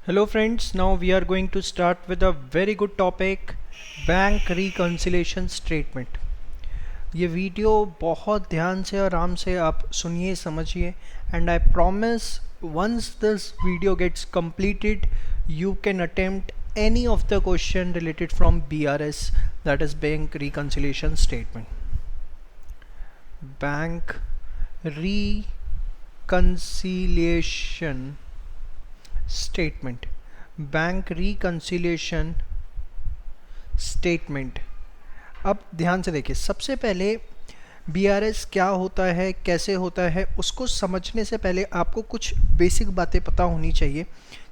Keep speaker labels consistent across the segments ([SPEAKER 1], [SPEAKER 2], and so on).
[SPEAKER 1] Hello friends, now we are going to start with a very good topic, bank reconciliation statement. ये video बहुत ध्यान से आराम से आप सुनिए समझिए and I promise once this video gets completed you can attempt any of the question related from BRS, that is bank reconciliation statement. Bank reconciliation statement, bank reconciliation statement. अब ध्यान से देखिए, सबसे पहले बीआरएस क्या होता है, कैसे होता है, उसको समझने से पहले आपको कुछ बेसिक बातें पता होनी चाहिए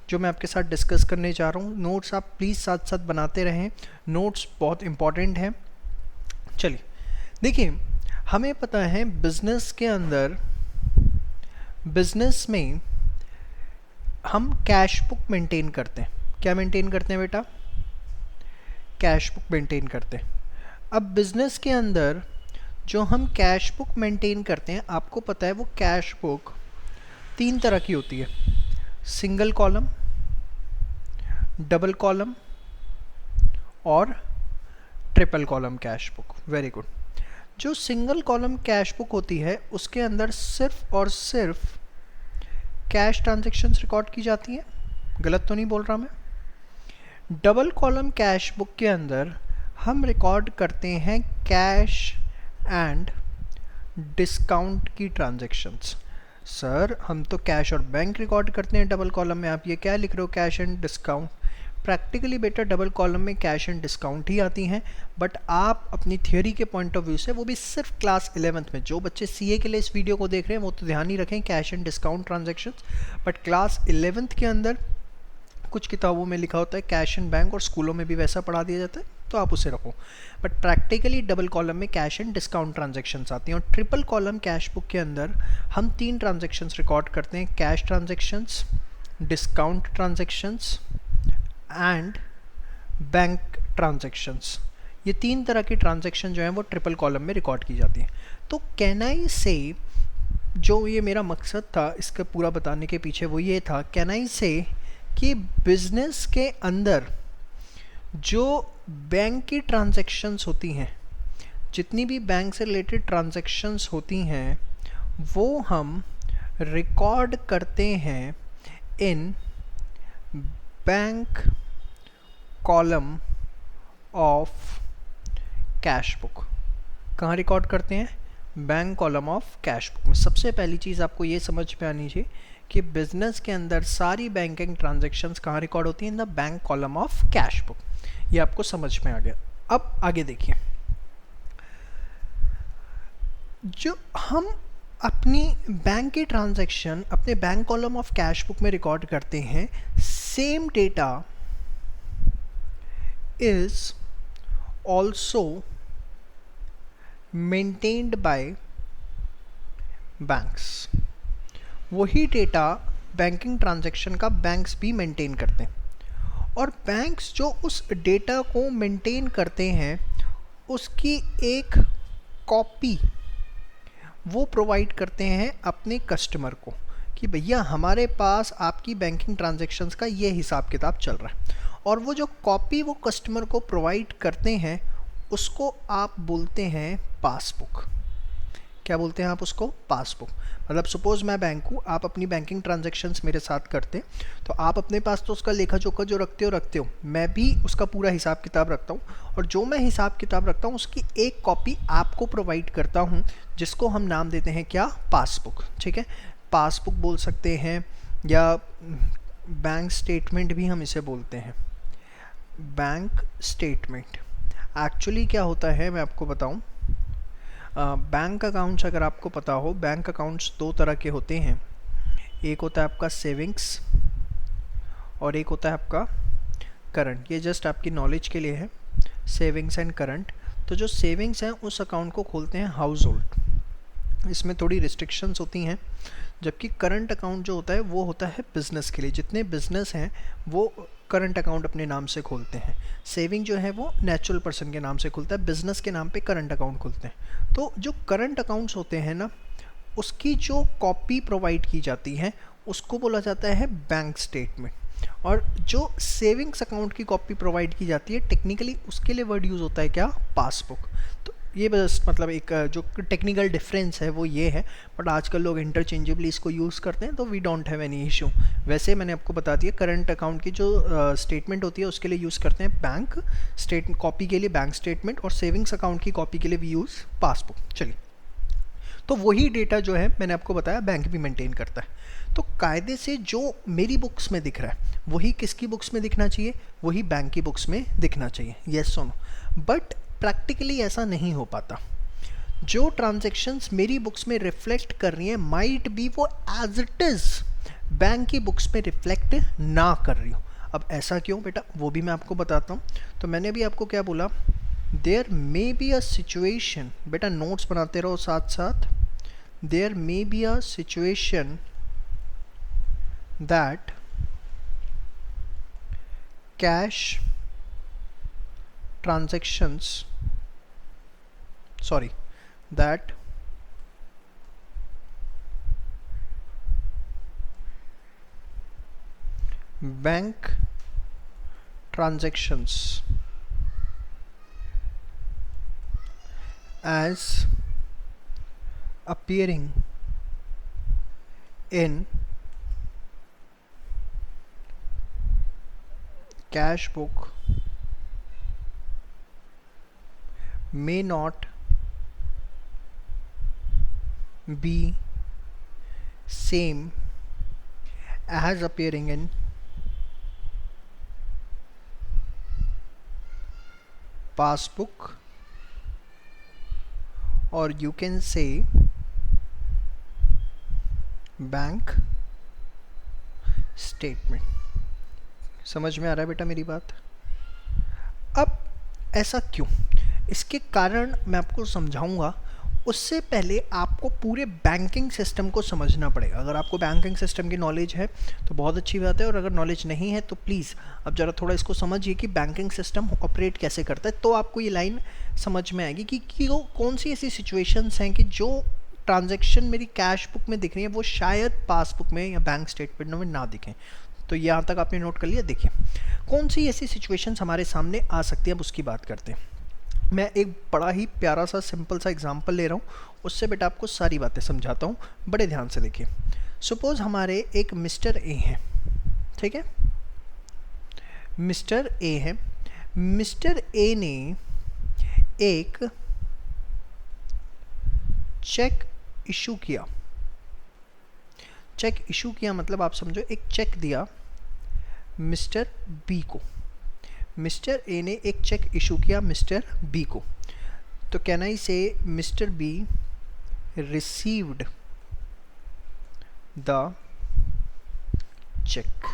[SPEAKER 1] जो मैं आपके साथ डिस्कस करने जा रहा हूँ। नोट्स आप प्लीज़ साथ साथ बनाते रहें, नोट्स बहुत इंपॉर्टेंट हैं। चलिए देखिए, हमें पता है बिजनेस के अंदर, बिजनेस में हम कैश बुक मेंटेन करते हैं। क्या मेंटेन करते हैं बेटा? कैश बुक मेंटेन करते हैं। अब बिजनेस के अंदर जो हम कैश बुक मेंटेन करते हैं, आपको पता है वो कैश बुक 3 तरह की होती है, सिंगल कॉलम, डबल कॉलम और triple column cash book. Very good. जो सिंगल कॉलम कैश बुक होती है उसके अंदर सिर्फ और सिर्फ कैश ट्रांजैक्शंस रिकॉर्ड की जाती हैं, गलत तो नहीं बोल रहा मैं। डबल कॉलम कैश बुक के अंदर हम रिकॉर्ड करते हैं कैश एंड डिस्काउंट की ट्रांजैक्शंस। सर हम तो कैश और बैंक रिकॉर्ड करते हैं डबल कॉलम में, आप ये क्या लिख रहे हो कैश एंड डिस्काउंट? प्रैक्टिकली बेटा डबल कॉलम में कैश एंड डिस्काउंट ही आती हैं, बट आप अपनी थियोरी के पॉइंट ऑफ व्यू से, वो भी सिर्फ क्लास 11th में, जो बच्चे सीए के लिए इस वीडियो को देख रहे हैं वो तो ध्यान ही रखें cash and discount transactions, but class 11th के अंदर कुछ किताबों में लिखा होता है कैश एंड बैंक और स्कूलों में भी वैसा पढ़ा दिया जाता है, तो आप उसे रखो। बट प्रैक्टिकली डबल कॉलम में कैश एंड डिस्काउंट ट्रांजैक्शंस आती हैं। और ट्रिपल कॉलम कैश बुक के अंदर हम 3 ट्रांजैक्शंस रिकॉर्ड करते हैं, cash transactions, discount transactions and bank transactions. ये 3 तरह की ट्रांजैक्शन जो है वो ट्रिपल कॉलम में रिकॉर्ड की जाती है। तो कैन आई से, जो ये मेरा मकसद था इसका पूरा बताने के पीछे वो ये था, कैन आई से कि बिजनेस के अंदर जो बैंक की ट्रांजैक्शंस होती हैं, जितनी भी बैंक से रिलेटेड ट्रांजैक्शंस होती हैं, वो हम रिकॉर्ड करते हैं in bank column of cash book. कहाँ रिकॉर्ड करते हैं? Bank column of cash book में। सबसे पहली चीज़ आपको ये समझ में आनी चाहिए कि बिजनेस के अंदर सारी बैंकिंग ट्रांजैक्शंस कहाँ रिकॉर्ड होती हैं? In the bank column of cash book. ये आपको समझ में आ गया। अब आगे देखिए, जो हम अपनी बैंक की ट्रांजैक्शन अपने bank column of cash book में रिकॉर्ड करते हैं, same data is also maintained by banks. वही डेटा बैंकिंग ट्रांजैक्शन का बैंक्स भी मेंटेन करते हैं, और बैंक्स जो उस डेटा को मेंटेन करते हैं उसकी एक कॉपी वो प्रोवाइड करते हैं अपने कस्टमर को कि भैया हमारे पास आपकी बैंकिंग ट्रांजैक्शंस का ये हिसाब किताब चल रहा है। और वो जो कॉपी वो कस्टमर को प्रोवाइड करते हैं उसको आप बोलते हैं पासबुक। क्या बोलते हैं आप उसको? पासबुक। मतलब सपोज मैं बैंक हूँ, आप अपनी बैंकिंग ट्रांजैक्शंस मेरे साथ करते हैं, तो आप अपने पास तो उसका लेखा जोखा जो रखते हो, मैं भी उसका पूरा हिसाब किताब रखता हूँ, और जो मैं हिसाब किताब रखता हूँ उसकी एक कॉपी आपको प्रोवाइड करता हूँ, जिसको हम नाम देते हैं क्या? पासबुक। ठीक है, पासबुक बोल सकते हैं या बैंक स्टेटमेंट भी हम इसे बोलते हैं। बैंक स्टेटमेंट एक्चुअली क्या होता है मैं आपको बताऊँ। बैंक अकाउंट्स अगर आपको पता हो, बैंक अकाउंट्स 2 तरह के होते हैं। एक होता है आपका सेविंग्स और एक होता है आपका करंट। ये जस्ट आपकी नॉलेज के लिए है, सेविंग्स एंड करंट। तो जो सेविंग्स हैं उस अकाउंट को खोलते हैं हाउस होल्ड, इसमें थोड़ी रिस्ट्रिक्शंस होती हैं, जबकि करंट अकाउंट जो होता है वो होता है बिज़नेस के लिए। जितने बिज़नेस हैं वो करंट अकाउंट अपने नाम से खोलते हैं। सेविंग जो है वो नेचुरल पर्सन के नाम से खुलता है, बिजनेस के नाम पे करंट अकाउंट खुलते हैं। तो जो करंट अकाउंट्स होते हैं ना, उसकी जो कॉपी प्रोवाइड की जाती है उसको बोला जाता है बैंक स्टेटमेंट। और जो सेविंग्स अकाउंट की कॉपी प्रोवाइड की जाती है टेक्निकली उसके लिए वर्ड यूज़ होता है क्या, पासबुक। तो ये बस मतलब एक जो टेक्निकल डिफरेंस है वो ये है, बट आजकल लोग इंटरचेंजेबली इसको यूज़ करते हैं तो we don't have any issue. वैसे मैंने आपको बता दिया करंट अकाउंट की जो स्टेटमेंट होती है उसके लिए यूज़ करते हैं बैंक स्टेट कॉपी के लिए बैंक स्टेटमेंट, और सेविंग्स अकाउंट की कॉपी के लिए वी यूज़ पासबुक। चलिए, तो वही डेटा जो है मैंने आपको बताया बैंक भी मेंटेन करता है। तो कायदे से जो मेरी बुक्स में दिख रहा है वही किसकी बुक्स में दिखना चाहिए, वही बैंक की बुक्स में दिखना चाहिए, यस और नो। बट प्रैक्टिकली ऐसा नहीं हो पाता। जो ट्रांजैक्शंस मेरी बुक्स में रिफ्लेक्ट कर रही हैं माइट बी वो एज इट इज़ बैंक की बुक्स में रिफ्लेक्ट ना कर रही हो। अब ऐसा क्यों बेटा, वो भी मैं आपको बताता हूँ। तो मैंने भी आपको क्या बोला, there may be a situation, बेटा नोट्स बनाते रहो साथ साथ। There may be a situation that cash transactions, sorry, that bank transactions as appearing in cash book may not be same as appearing in passbook, or you can say bank statement. समझ में आ रहा है बेटा मेरी बात? अब ऐसा क्यों, इसके कारण मैं आपको समझाऊंगा। उससे पहले आपको पूरे बैंकिंग सिस्टम को समझना पड़ेगा। अगर आपको बैंकिंग सिस्टम की नॉलेज है तो बहुत अच्छी बात है, और अगर नॉलेज नहीं है तो प्लीज़ अब ज़रा थोड़ा इसको समझिए कि बैंकिंग सिस्टम ऑपरेट कैसे करता है, तो आपको ये लाइन समझ में आएगी कि वो कौन सी ऐसी सिचुएशंस हैं कि जो ट्रांजैक्शन मेरी कैश बुक में दिख रही है वो शायद पासबुक में या बैंक स्टेटमेंट में ना दिखें। तो यहाँ तक आपने नोट कर लिया। देखिए कौन सी ऐसी सिचुएशंस हमारे सामने आ सकती है, अब उसकी बात करते हैं। मैं एक बड़ा ही प्यारा सा सिंपल सा एग्जांपल ले रहा हूँ, उससे बेटा आपको सारी बातें समझाता हूँ, बड़े ध्यान से देखिए। सपोज़ हमारे एक मिस्टर ए हैं, ठीक है, मिस्टर ए है। मिस्टर ए ने एक चेक इशू किया। चेक इशू किया मतलब आप समझो एक चेक दिया मिस्टर बी को। मिस्टर ए ने एक चेक इशू किया मिस्टर बी को, तो can I say mister B received the cheque.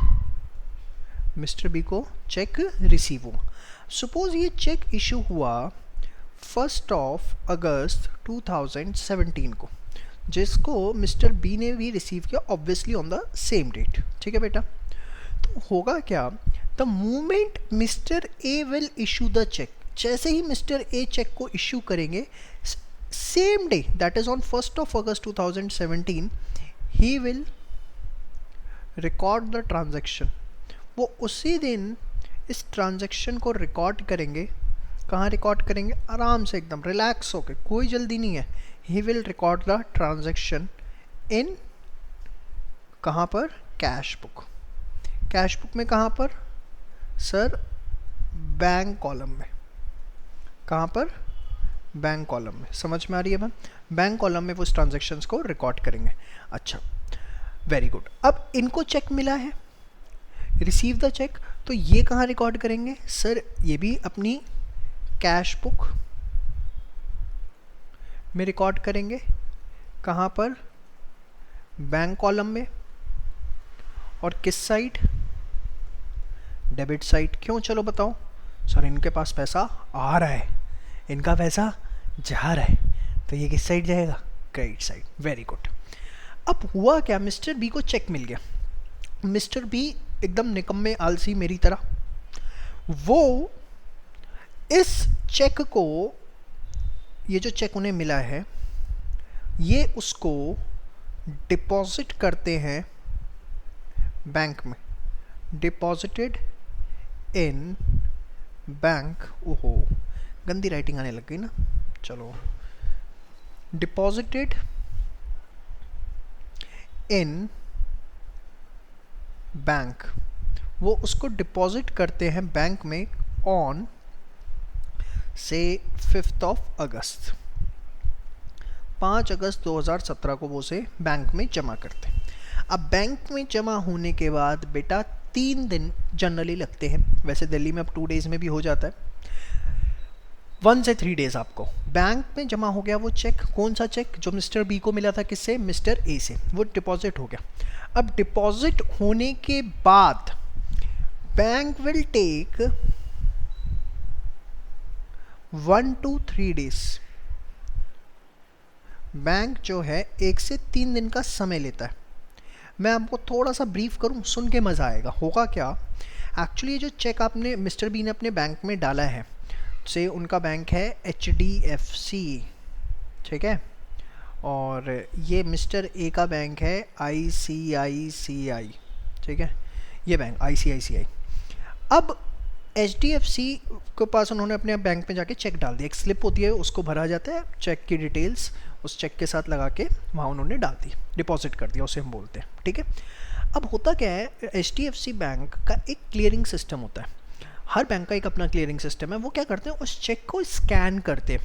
[SPEAKER 1] Mister B को चेक रिसीव हुआ। सपोज ये चेक इशू हुआ 1 अगस्त 2017 को, जिसको मिस्टर बी ने भी रिसीव किया obviously on the same date, ठीक है बेटा। तो होगा क्या, the moment mister A will issue the cheque, जैसे ही मिस्टर ए चेक को इशू करेंगे same day that is on 1 अगस्त 2017 he will record the transaction. वो उसी दिन इस ट्रांजैक्शन को रिकॉर्ड करेंगे। कहाँ रिकॉर्ड करेंगे, आराम से एकदम रिलैक्स होकर, कोई जल्दी नहीं है। ही will record the transaction in, कहाँ पर, कैश बुक। कैश बुक में कहाँ पर सर, बैंक कॉलम में। कहाँ पर, बैंक कॉलम में। समझ में आ रही है मैम? बैंक कॉलम में वो उस ट्रांजैक्शंस को रिकॉर्ड करेंगे। अच्छा वेरी गुड। अब इनको चेक मिला है, रिसीव द चेक, तो ये कहाँ रिकॉर्ड करेंगे सर, ये भी अपनी कैश बुक में रिकॉर्ड करेंगे। कहाँ पर, बैंक कॉलम में। और किस साइड, डेबिट साइड। क्यों, चलो बताओ सर, इनके पास पैसा आ रहा है, इनका पैसा जा रहा है, तो ये किस साइड जाएगा, क्रेडिट साइड। Very good. अब हुआ क्या, मिस्टर बी को चेक मिल गया। मिस्टर बी एकदम निकम्मे आलसी मेरी तरह, वो इस चेक को, ये जो चेक उन्हें मिला है ये उसको डिपॉजिट करते हैं बैंक में। डिपॉजिटेड इन बैंक, ओहो गंदी राइटिंग आने लग गई ना, चलो, डिपॉजिटेड इन बैंक, वो उसको डिपॉजिट करते हैं बैंक में ऑन से 5 अगस्त, 5 अगस्त 2017 को वो उसे बैंक में जमा करते हैं। अब बैंक में जमा होने के बाद बेटा 3 दिन जनरली लगते हैं, वैसे दिल्ली में अब 2 डेज़ में भी हो जाता है, 1 से 3 डेज़ आपको। बैंक में जमा हो गया वो चेक, कौन सा चेक, जो मिस्टर बी को मिला था, किससे, मिस्टर ए से, वो डिपॉजिट हो गया। अब डिपॉजिट होने के बाद bank will take 1 to 3 days, bank जो है 1 से 3 दिन का समय लेता है। मैं आपको थोड़ा सा ब्रीफ करूं, सुन के मज़ा आएगा। होगा क्या, एक्चुअली जो चेक आपने मिस्टर बी ने अपने बैंक में डाला है, से उनका बैंक है HDFC, ठीक है, और ये मिस्टर ए का बैंक है ICICI, ठीक है, ये बैंक ICICI। अब HDFC के पास उन्होंने अपने बैंक में जाके चेक डाल दिया, एक स्लिप होती है उसको भरा जाता है, चेक की डिटेल्स उस चेक के साथ लगा के वहाँ उन्होंने डाल दी, डिपॉजिट कर दिया, उसे हम बोलते हैं, ठीक है। अब होता क्या है, HDFC बैंक का एक क्लियरिंग सिस्टम होता है, हर बैंक का एक अपना क्लियरिंग सिस्टम है। वो क्या करते हैं, उस चेक को स्कैन करते हैं,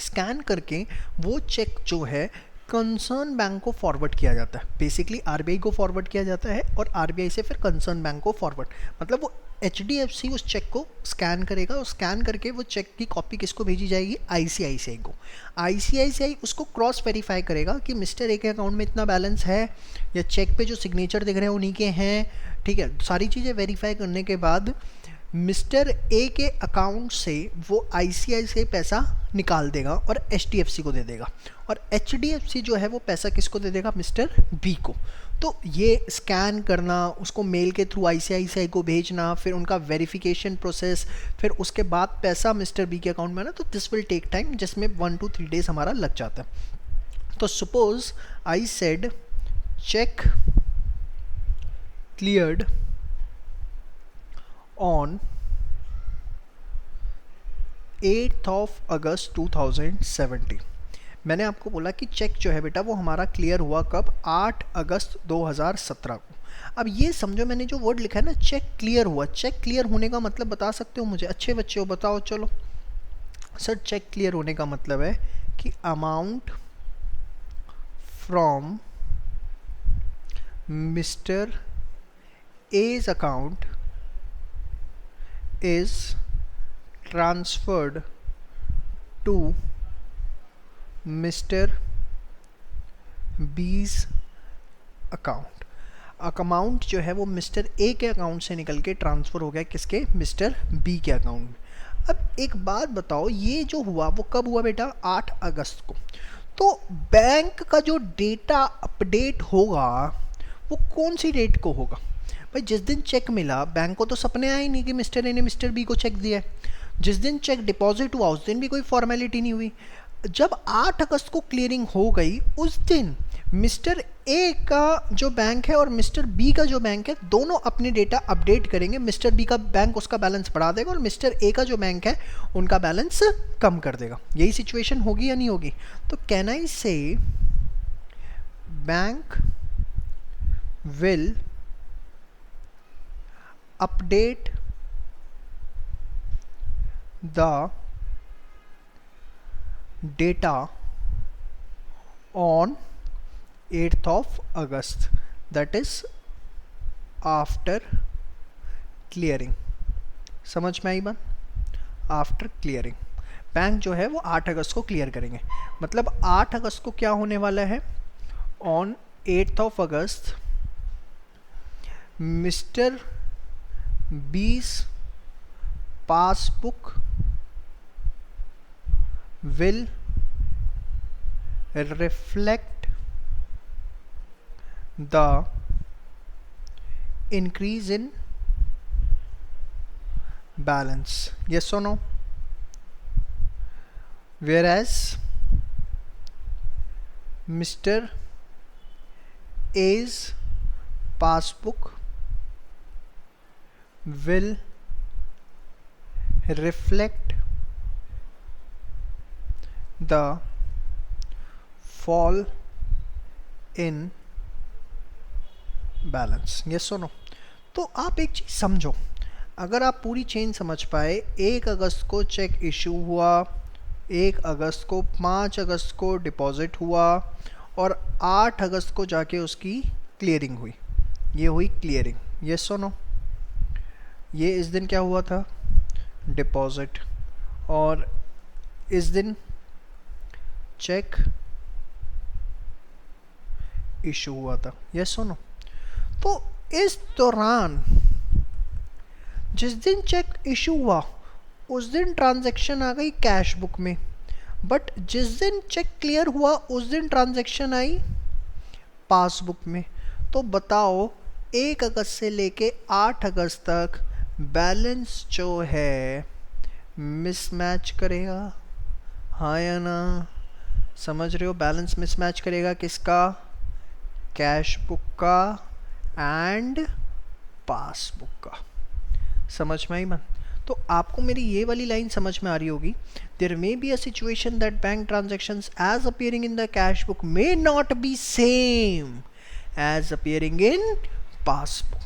[SPEAKER 1] स्कैन करके वो चेक जो है कंसर्न बैंक को फॉरवर्ड किया जाता है, बेसिकली RBI को फॉरवर्ड किया जाता है और RBI से फिर कंसर्न बैंक को फॉरवर्ड, मतलब वो HDFC उस चेक को स्कैन करेगा और स्कैन करके वो चेक की कॉपी किसको भेजी जाएगी, ICICI को। ICICI उसको क्रॉस वेरीफाई करेगा कि मिस्टर ए के अकाउंट में इतना बैलेंस है, या चेक पे जो सिग्नेचर दिख रहे हैं उन्हीं के हैं, ठीक है। सारी चीज़ें वेरीफाई करने के बाद मिस्टर ए के अकाउंट से वो ICICI पैसा निकाल देगा और HDFC को दे देगा, और HDFC जो है वो पैसा किसको दे देगा, मिस्टर बी को। तो ये स्कैन करना, उसको मेल के थ्रू ICICI को भेजना, फिर उनका वेरिफिकेशन प्रोसेस, फिर उसके बाद पैसा मिस्टर बी के अकाउंट में आना, तो दिस विल टेक टाइम, जिसमें 1 to 3 डेज हमारा लग जाता है। तो suppose I said cheque cleared on 8 August 2017। मैंने आपको बोला कि चेक जो है बेटा वो हमारा क्लियर हुआ कब, 8 अगस्त 2017 को। अब ये समझो, मैंने जो वर्ड लिखा है ना, चेक क्लियर हुआ, चेक क्लियर होने का मतलब बता सकते हो मुझे, अच्छे बच्चे हो बताओ, चलो। सर चेक क्लियर होने का मतलब है कि amount from mister A's account is transferred to Mr. B's account। Account जो है वो मिस्टर ए के अकाउंट से निकल के ट्रांसफ़र हो गया किसके, मिस्टर बी के अकाउंट में। अब एक बात बताओ, ये जो हुआ वो कब हुआ बेटा, 8 अगस्त को। तो बैंक का जो डेटा अपडेट होगा वो कौन सी डेट को होगा भाई, जिस दिन चेक मिला, बैंक को तो सपने आए नहीं कि मिस्टर ए ने मिस्टर बी को चेक दिया है। जिस दिन चेक डिपॉजिट हुआ उस दिन भी कोई फॉर्मेलिटी नहीं हुई। जब 8 अगस्त को क्लियरिंग हो गई, उस दिन मिस्टर ए का जो बैंक है और मिस्टर बी का जो बैंक है, दोनों अपने डेटा अपडेट करेंगे। मिस्टर बी का बैंक उसका बैलेंस बढ़ा देगा और मिस्टर ए का जो बैंक है उनका बैलेंस कम कर देगा। यही सिचुएशन होगी या नहीं होगी? तो कैन आई से bank will update the data on 8 August, that is after clearing। समझ में आई बात? आफ्टर क्लियरिंग बैंक जो है वो 8 अगस्त को क्लियर करेंगे। मतलब 8 अगस्त को क्या होने वाला है, on 8 August mister B's passbook will reflect the increase in balance, yes or no? Whereas Mr. A's passbook will reflect the fall in balance. Yes और नो? तो आप एक चीज़ समझो, अगर आप पूरी चेन समझ पाए, 1 अगस्त को चेक इशू हुआ, 1 अगस्त को, 5 अगस्त को डिपॉजिट हुआ और 8 अगस्त को जाके उसकी क्लियरिंग हुई, ये हुई क्लियरिंग। यस और नो? ये इस दिन क्या हुआ था? डिपॉजिट। और इस दिन चेक इशू हुआ था। यस और नो? तो इस दौरान जिस दिन चेक इशू हुआ उस दिन ट्रांजैक्शन आ गई कैश बुक में, बट जिस दिन चेक क्लियर हुआ उस दिन ट्रांजैक्शन आई पासबुक में। तो बताओ 1 अगस्त से लेके 8 अगस्त तक बैलेंस जो है मिसमैच करेगा, हाँ या ना? समझ रहे हो? बैलेंस मिसमैच करेगा किसका? कैश बुक का एंड पासबुक का। समझ में आई बात? तो आपको मेरी ये वाली लाइन समझ में आ रही होगी, there may be a situation that bank transactions as appearing in the cash book may not be same as appearing in passbook.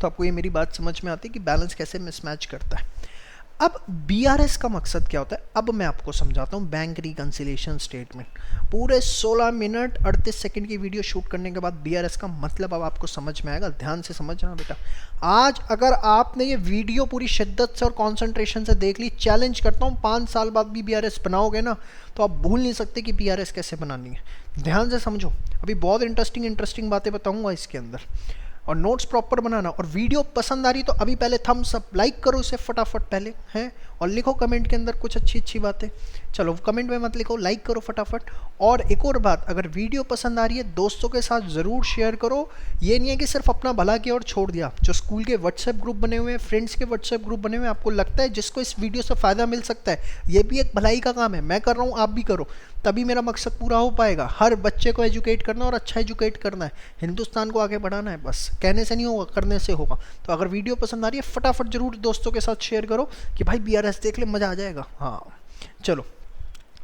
[SPEAKER 1] तो आपको ये मेरी बात समझ में आती है कि बैलेंस कैसे मिसमैच करता है। अब बीआरएस का मकसद क्या होता है, अब मैं आपको समझाता हूँ। बैंक रिकंसिलिएशन स्टेटमेंट, पूरे 16 मिनट 38 सेकंड की वीडियो शूट करने के बाद बीआरएस का मतलब अब आपको समझ में आएगा। ध्यान से समझना बेटा। आज अगर आपने ये वीडियो पूरी शिद्दत से और कॉन्सेंट्रेशन से देख ली, चैलेंज करता हूँ 5 साल बाद भी बीआरएस बनाओगे ना तो आप भूल नहीं सकते कि बीआरएस कैसे बनानी है। ध्यान से समझो, अभी बहुत इंटरेस्टिंग बातें बताऊँगा इसके अंदर। और नोट्स प्रॉपर बनाना। और वीडियो पसंद आ रही तो अभी पहले थम्स अप, लाइक करो उसे फटाफट पहले हैं, और लिखो कमेंट के अंदर कुछ अच्छी बातें। चलो कमेंट में मत लिखो, लाइक करो फटाफट। और एक और बात, अगर वीडियो पसंद आ रही है दोस्तों के साथ ज़रूर शेयर करो। ये नहीं है कि सिर्फ अपना भला किया और छोड़ दिया। जो स्कूल के व्हाट्सएप ग्रुप बने हुए हैं, फ्रेंड्स के व्हाट्सएप ग्रुप बने हुए हैं, आपको लगता है जिसको इस वीडियो से फ़ायदा मिल सकता है, ये भी एक भलाई का काम है। मैं कर रहा हूँ, आप भी करो, तभी मेरा मकसद पूरा हो पाएगा। हर बच्चे को एजुकेट करना और अच्छा एजुकेट करना है, हिंदुस्तान को आगे बढ़ाना है। बस कहने से नहीं होगा, करने से होगा। तो अगर वीडियो पसंद आ रही है फटाफट जरूर दोस्तों के साथ शेयर करो कि भाई बीआरएस देख ले, मज़ा आ जाएगा। हाँ चलो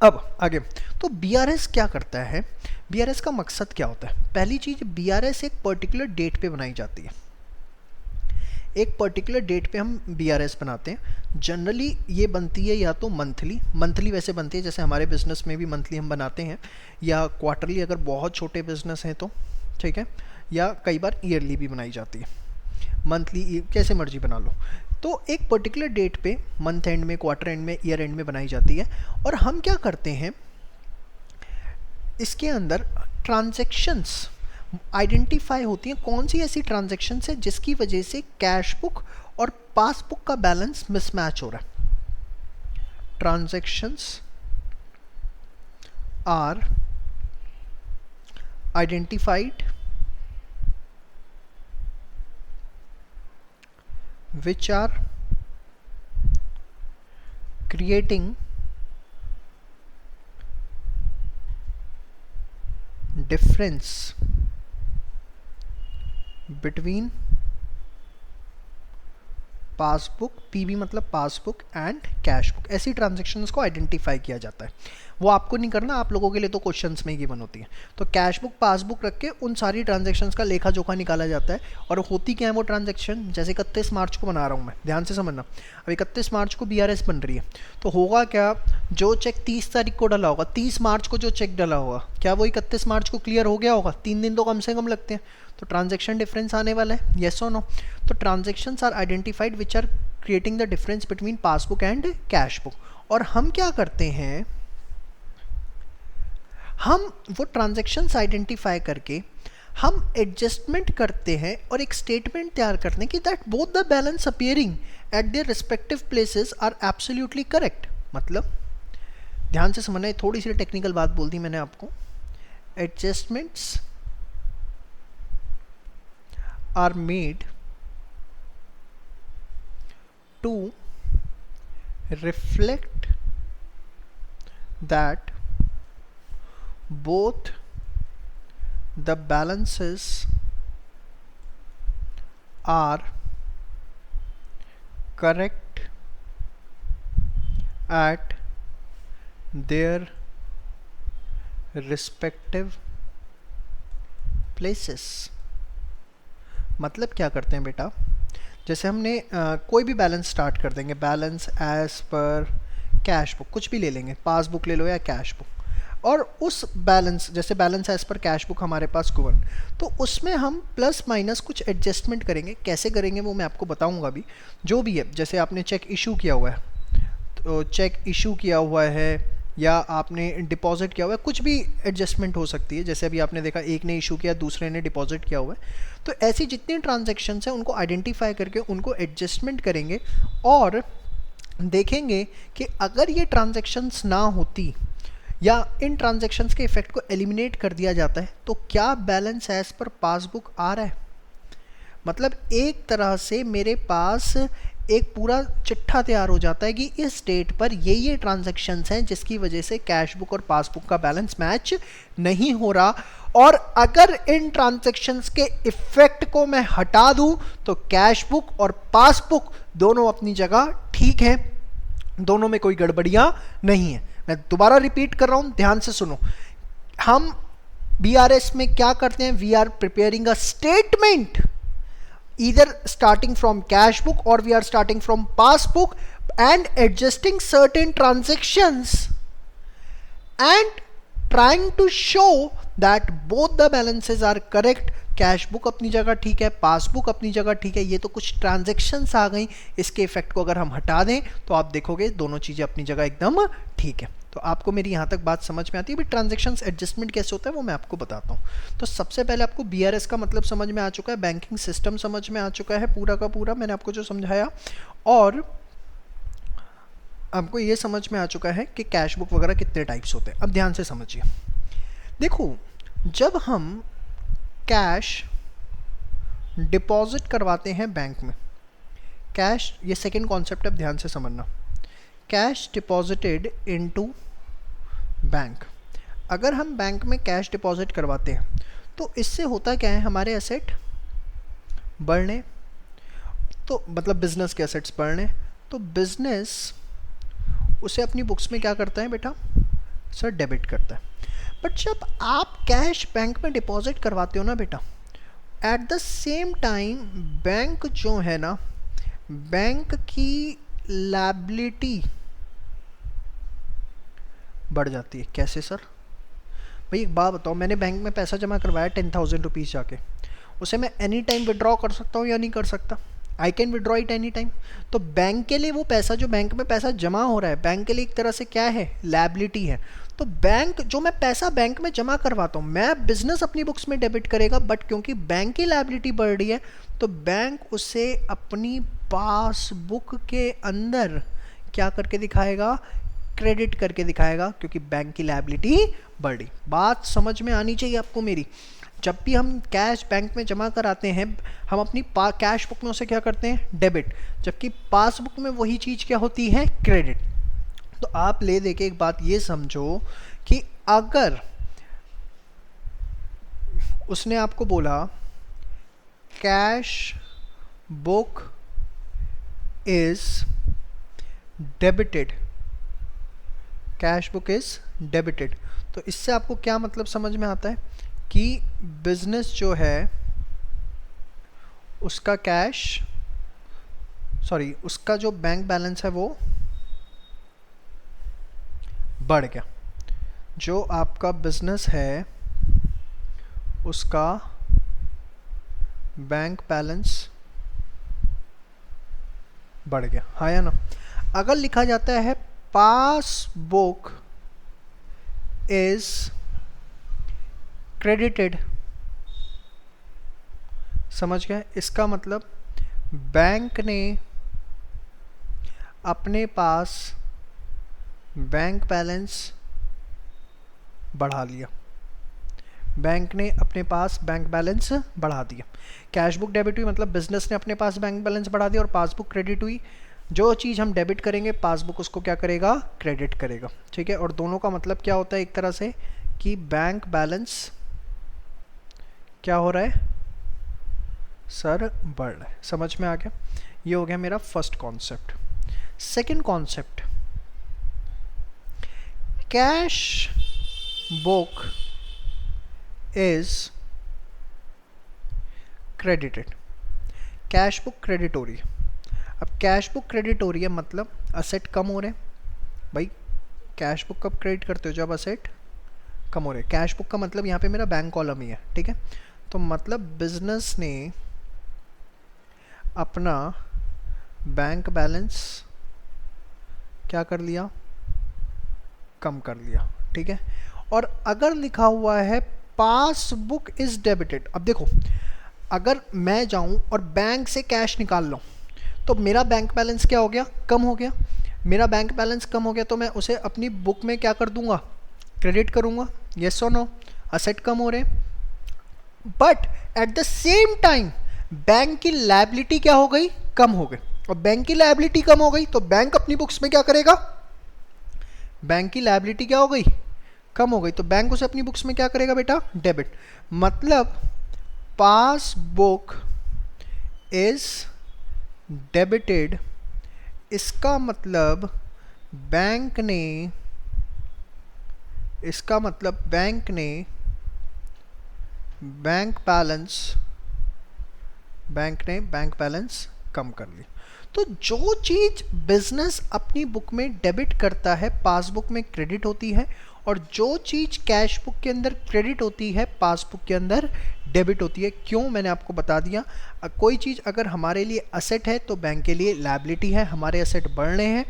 [SPEAKER 1] अब आगे। तो बीआरएस क्या करता है, बीआरएस का मकसद क्या होता है? पहली चीज़, बीआरएस एक पर्टिकुलर डेट पे बनाई जाती है। एक पर्टिकुलर डेट पे हम बीआरएस बनाते हैं। जनरली ये बनती है या तो मंथली वैसे बनती है, जैसे हमारे बिजनेस में भी मंथली हम बनाते हैं, या क्वार्टरली अगर बहुत छोटे बिजनेस हैं तो, ठीक है, या कई बार ईयरली भी बनाई जाती है। मंथली कैसे मर्जी बना लो। तो एक पर्टिकुलर डेट पे मंथ एंड में, क्वार्टर एंड में, ईयर एंड में बनाई जाती है। और हम क्या करते हैं इसके अंदर, ट्रांजैक्शंस आइडेंटिफाई होती हैं। कौन सी ऐसी ट्रांजैक्शंस है जिसकी वजह से कैश बुक और पासबुक का बैलेंस मिसमैच हो रहा है। Transactions are identified which are creating difference between passbook, PB मतलब पासबुक एंड कैश बुक। ऐसी ट्रांजैक्शंस को आइडेंटिफाई किया जाता है। वो आपको नहीं करना, आप लोगों के लिए तो क्वेश्चंस में ही गिवन होती है। तो कैश बुक, पासबुक रख के उन सारी ट्रांजैक्शंस का लेखा जोखा निकाला जाता है। और होती क्या है वो ट्रांजैक्शन, जैसे 31 मार्च को बना रहा हूँ मैं, ध्यान से समझना। अब 31 मार्च को बीआरएस बन रही है, तो होगा क्या, जो चेक 30 तारीख को डला होगा, 30 मार्च को जो चेक डला होगा, क्या वो 31 मार्च को क्लियर हो गया होगा? 3 दिन तो कम से कम लगते हैं। तो ट्रांजैक्शन डिफरेंस आने वाला है, येस और नो? तो transactions are identified which are creating the difference between passbook and cash book. और हम क्या करते हैं, हम वो ट्रांजैक्शंस आइडेंटिफाई करके हम एडजस्टमेंट करते हैं और एक स्टेटमेंट तैयार करते हैं कि that both the balance appearing at their respective places are absolutely correct. मतलब ध्यान से समझना, है थोड़ी सी टेक्निकल बात बोल दी मैंने आपको। Adjustments are made to reflect that both the balances are correct eight their respective places. मतलब क्या करते हैं बेटा, जैसे हमने कोई भी बैलेंस स्टार्ट कर देंगे, balance as per cash book, कुछ भी ले लेंगे, पासबुक ले लो या कैश बुक, और उस बैलेंस, जैसे balance as per cash book हमारे पास गिवन, तो उसमें हम प्लस माइनस कुछ एडजस्टमेंट करेंगे। कैसे करेंगे वो मैं आपको बताऊंगा अभी। जो भी है, जैसे आपने चेक इशू किया हुआ है, तो चेक इशू किया हुआ है या आपने डिपॉजिट किया हुआ है, कुछ भी एडजस्टमेंट हो सकती है। जैसे अभी आपने देखा एक ने इशू किया, दूसरे ने डिपॉजिट किया हुआ है, तो ऐसी जितनी ट्रांजैक्शंस हैं उनको आइडेंटिफाई करके उनको एडजस्टमेंट करेंगे और देखेंगे कि अगर ये ट्रांजैक्शंस ना होती या इन ट्रांजैक्शंस के इफेक्ट को एलिमिनेट कर दिया जाता है तो क्या बैलेंस एज पर पासबुक आ रहा है। मतलब एक तरह से मेरे पास एक पूरा चिट्ठा तैयार हो जाता है कि इस डेट पर ये ट्रांजैक्शंस हैं जिसकी वजह से कैश बुक और पासबुक का बैलेंस मैच नहीं हो रहा, और अगर इन ट्रांजैक्शंस के इफेक्ट को मैं हटा दूं तो कैश बुक और पासबुक दोनों अपनी जगह ठीक है, दोनों में कोई गड़बड़ियां नहीं है। मैं दोबारा रिपीट कर रहा हूं, ध्यान से सुनो। हम बीआरएस में क्या करते हैं, we are preparing a statement either starting from cash book or we are starting from passbook and adjusting certain transactions and trying to show that both the balances are correct। Cash book अपनी जगह ठीक है, passbook अपनी जगह ठीक है, ये तो कुछ ट्रांजैक्शंस आ गई, इसके इफेक्ट को अगर हम हटा दें तो आप देखोगे दोनों चीज़ें अपनी जगह एकदम ठीक है। तो आपको मेरी यहाँ तक बात समझ में आती है। भी ट्रांजैक्शंस एडजस्टमेंट कैसे होता है वो मैं आपको बताता हूँ। तो सबसे पहले आपको बीआरएस का मतलब समझ में आ चुका है, बैंकिंग सिस्टम समझ में आ चुका है पूरा का पूरा, मैंने आपको जो समझाया, और आपको ये समझ में आ चुका है कि कैश बुक वगैरह कितने टाइप्स होते हैं। अब ध्यान से समझिए, देखो जब हम कैश डिपॉजिट करवाते हैं बैंक में, कैश, ये सेकंड कॉन्सेप्ट है, ध्यान से समझना, कैश डिपॉजिटेड इनटू बैंक। अगर हम बैंक में कैश डिपॉजिट करवाते हैं तो इससे होता क्या है, हमारे एसेट बढ़ने, तो मतलब बिजनेस के एसेट्स बढ़ने, तो बिजनेस उसे अपनी बुक्स में क्या करता है बेटा, सर डेबिट करता है। बट जब आप कैश बैंक में डिपॉजिट करवाते हो ना बेटा, at the same time bank जो है ना, बैंक की लायबिलिटी बढ़ जाती है। कैसे सर? भाई एक बात बताओ, मैंने बैंक में पैसा जमा करवाया 10,000 रुपीज़ जाके, उसे मैं एनी टाइम विड्रॉ कर सकता हूँ या नहीं कर सकता? I can withdraw it any time. तो बैंक के लिए वो पैसा, जो बैंक में पैसा जमा हो रहा है, बैंक के लिए एक तरह से क्या है, लायबिलिटी है। तो बैंक, जो मैं पैसा बैंक में जमा करवाता हूँ, मैं बिजनेस अपनी बुक्स में डेबिट करेगा, बट क्योंकि बैंक की लायबिलिटी बढ़ रही है तो बैंक उसे अपनी पासबुक के अंदर क्या करके दिखाएगा, क्रेडिट करके दिखाएगा, क्योंकि बैंक की लायबिलिटी बढ़ रही। बात समझ में आनी चाहिए आपको मेरी। जब भी हम कैश बैंक में जमा कराते हैं, हम अपनी कैश बुक में उसे क्या करते हैं, डेबिट, जबकि पासबुक में वही चीज़ क्या होती है, क्रेडिट। तो आप ले दे के एक बात ये समझो कि अगर उसने आपको बोला cash book is debited, cash book is debited, तो इससे आपको क्या मतलब समझ में आता है कि बिजनेस जो है उसका कैश, सॉरी उसका जो बैंक बैलेंस है वो बढ़ गया। जो आपका बिजनेस है उसका बैंक बैलेंस बढ़ गया, हाँ या ना? अगर लिखा जाता है पासबुक इज क्रेडिटेड, समझ गए? इसका मतलब बैंक ने अपने पास बैंक बैलेंस बढ़ा लिया, बैंक ने अपने पास बैंक बैलेंस बढ़ा दिया। कैश बुक डेबिट हुई, मतलब बिजनेस ने अपने पास बैंक बैलेंस बढ़ा दिया, और पासबुक क्रेडिट हुई, जो चीज़ हम डेबिट करेंगे पासबुक उसको क्या करेगा, क्रेडिट करेगा, ठीक है। और दोनों का मतलब क्या होता है एक तरह से, कि बैंक बैलेंस क्या हो रहा है सर, बढ़ रहा है। समझ में आ गया? ये हो गया मेरा first concept. Second concept, cash book is credited. Cash book credit हो रही है। अब कैश बुक क्रेडिट हो रही है मतलब असेट कम हो रहे हैं। भाई कैश बुक कब क्रेडिट करते हो? जब असेट कम हो रहे हैं। कैश बुक का मतलब यहाँ पे मेरा बैंक कॉलम ही है, ठीक है। तो मतलब बिजनेस ने अपना बैंक बैलेंस क्या कर लिया? कम कर लिया, ठीक है। और अगर लिखा हुआ है पासबुक इज डेबिटेड, अब देखो अगर मैं जाऊं और बैंक से कैश निकाल लूं तो मेरा बैंक बैलेंस क्या हो गया? कम हो गया। मेरा बैंक बैलेंस कम हो गया तो मैं उसे अपनी बुक में क्या कर दूंगा? क्रेडिट करूंगा। यस और नो? असेट कम हो रहे हैं, but at the same time bank की लायबिलिटी क्या हो गई? कम हो गई। और बैंक की लायबिलिटी कम हो गई तो बैंक अपनी बुक्स में क्या करेगा? बैंक की लायबिलिटी क्या हो गई? कम हो गई। तो बैंक उसे अपनी बुक्स में क्या करेगा बेटा? डेबिट। मतलब पासबुक इज डेबिटेड, इसका मतलब बैंक ने बैंक बैलेंस कम कर ली। तो जो चीज बिजनेस अपनी बुक में डेबिट करता है पासबुक में क्रेडिट होती है, और जो चीज कैश बुक के अंदर क्रेडिट होती है पासबुक के अंदर डेबिट होती है। क्यों? मैंने आपको बता दिया। कोई चीज अगर हमारे लिए असेट है तो बैंक के लिए लायबिलिटी है। हमारे असेट बढ़ रहे हैं,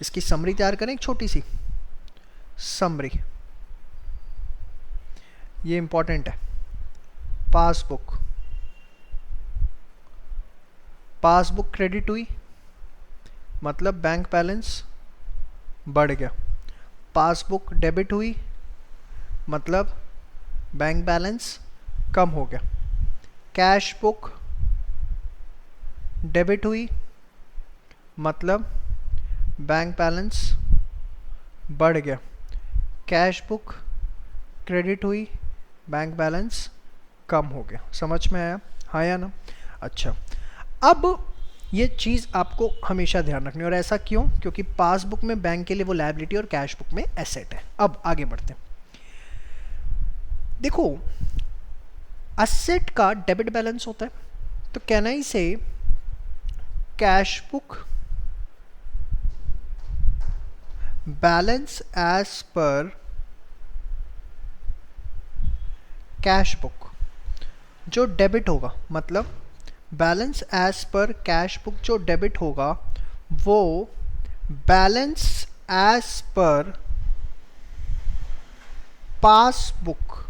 [SPEAKER 1] इसकी समरी तैयार करें, एक छोटी सी समरी, ये इंपॉर्टेंट है। पासबुक क्रेडिट हुई मतलब बैंक बैलेंस बढ़ गया। पासबुक डेबिट हुई मतलब बैंक बैलेंस कम हो गया। कैश बुक डेबिट हुई मतलब बैंक बैलेंस बढ़ गया। कैश बुक क्रेडिट हुई, बैंक बैलेंस कम हो गया। समझ में आया? हाँ या ना? अच्छा, अब ये चीज़ आपको हमेशा ध्यान रखनी है। और ऐसा क्यों? क्योंकि पासबुक में बैंक के लिए वो लायबिलिटी और कैश बुक में एसेट है। अब आगे बढ़ते हैं। देखो असेट का डेबिट बैलेंस होता है, तो can I say cash book balance as per cash book जो डेबिट होगा, मतलब balance as per cash book जो डेबिट होगा वो बैलेंस एज पर पासबुक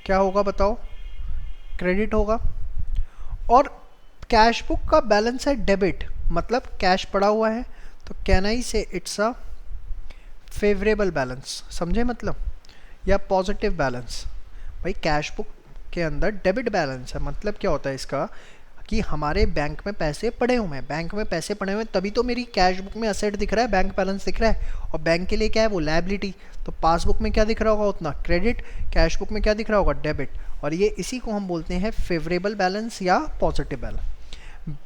[SPEAKER 1] क्या होगा बताओ? क्रेडिट होगा। और कैश बुक का बैलेंस है डेबिट, मतलब कैश पड़ा हुआ है, तो कैन आई से इट्स अ फेवरेबल बैलेंस। समझे मतलब? या पॉजिटिव बैलेंस। भाई कैश बुक के अंदर डेबिट बैलेंस है, मतलब क्या होता है इसका कि हमारे बैंक में पैसे पड़े हुए हैं। बैंक में पैसे पड़े हुए हैं तभी तो मेरी कैश बुक में असेट दिख रहा है, बैंक बैलेंस दिख रहा है। और बैंक के लिए क्या है? वो लायबिलिटी। तो पासबुक में क्या दिख रहा होगा? उतना क्रेडिट। कैश बुक में क्या दिख रहा होगा? डेबिट। और ये इसी को हम बोलते हैं फेवरेबल बैलेंस या positive balance.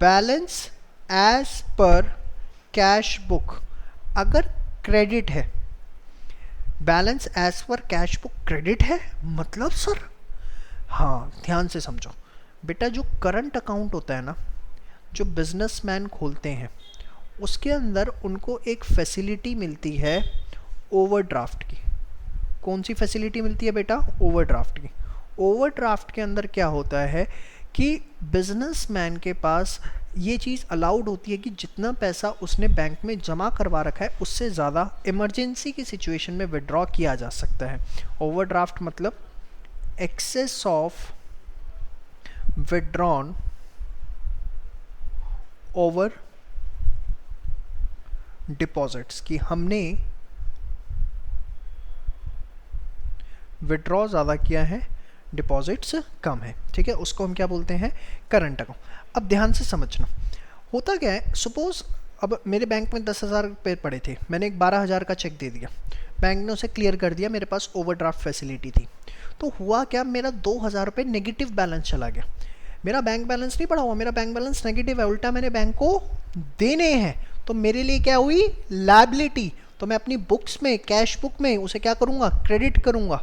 [SPEAKER 1] Balance as per cash book अगर क्रेडिट है, balance as per cash book credit है मतलब सर, हाँ ध्यान से समझो बेटा, जो करंट अकाउंट होता है ना, जो बिजनेसमैन खोलते हैं उसके अंदर उनको एक फैसिलिटी मिलती है ओवरड्राफ्ट की। कौन सी फैसिलिटी मिलती है बेटा? ओवरड्राफ्ट की। ओवरड्राफ्ट के अंदर क्या होता है कि बिजनेसमैन के पास ये चीज़ अलाउड होती है कि जितना पैसा उसने बैंक में जमा करवा रखा है उससे ज़्यादा इमरजेंसी की सिचुएशन में विड्रॉ किया जा सकता है। ओवरड्राफ्ट मतलब excess of withdrawn over deposits, कि हमने विड्रॉ ज़्यादा किया है, डिपॉजिट्स कम है, ठीक है। उसको हम क्या बोलते हैं? Current account. अब ध्यान से समझना, होता क्या है, सपोज अब मेरे बैंक में 10,000 रुपये पड़े थे, मैंने एक 12,000 का चेक दे दिया, बैंक ने उसे क्लियर कर दिया, मेरे पास ओवरड्राफ्ट फैसिलिटी थी। तो हुआ क्या, मेरा 2,000 रुपये नेगेटिव बैलेंस चला गया। मेरा बैंक बैलेंस नहीं बढ़ा हुआ, मेरा बैंक बैलेंस नेगेटिव है, उल्टा मैंने बैंक को देने हैं, तो मेरे लिए क्या हुई, लायबिलिटी। तो मैं अपनी बुक्स में, कैश बुक में उसे क्या करूँगा, क्रेडिट करूँगा।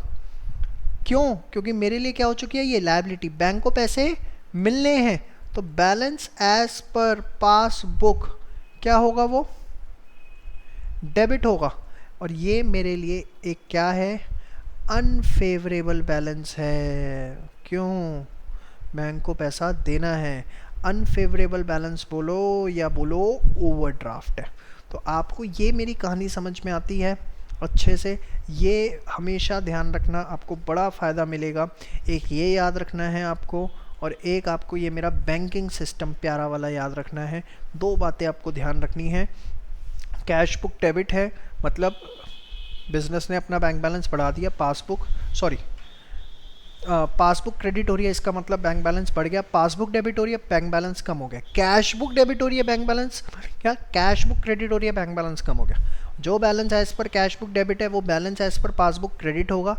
[SPEAKER 1] क्यों, क्योंकि मेरे लिए क्या हो चुकी है, ये लायबिलिटी, बैंक को पैसे मिलने हैं। तो बैलेंस एज पर पासबुक क्या होगा, वो डेबिट होगा। और ये मेरे लिए एक क्या है, अनफेवरेबल बैलेंस है। क्यों, बैंक को पैसा देना है। अनफेवरेबल बैलेंस बोलो या बोलो ओवरड्राफ्ट है। तो आपको ये मेरी कहानी समझ में आती है अच्छे से, ये हमेशा ध्यान रखना, आपको बड़ा फ़ायदा मिलेगा। एक ये याद रखना है आपको, और एक आपको ये मेरा बैंकिंग सिस्टम प्यारा वाला याद रखना है। दो बातें आपको ध्यान रखनी है। कैश बुक डेबिट है, मतलब बिजनेस ने अपना बैंक बैलेंस बढ़ा दिया, पासबुक क्रेडिट हो रही है, इसका मतलब बैंक बैलेंस बढ़ गया। पासबुक डेबिट हो रही है, बैंक बैलेंस कम हो गया। कैश बुक डेबिट हो रही है, बैंक बैलेंस क्या, कैश बुक क्रेडिट हो रही है, बैंक बैलेंस कम हो गया। जो balance as per cash book debit है वो balance as per passbook credit होगा।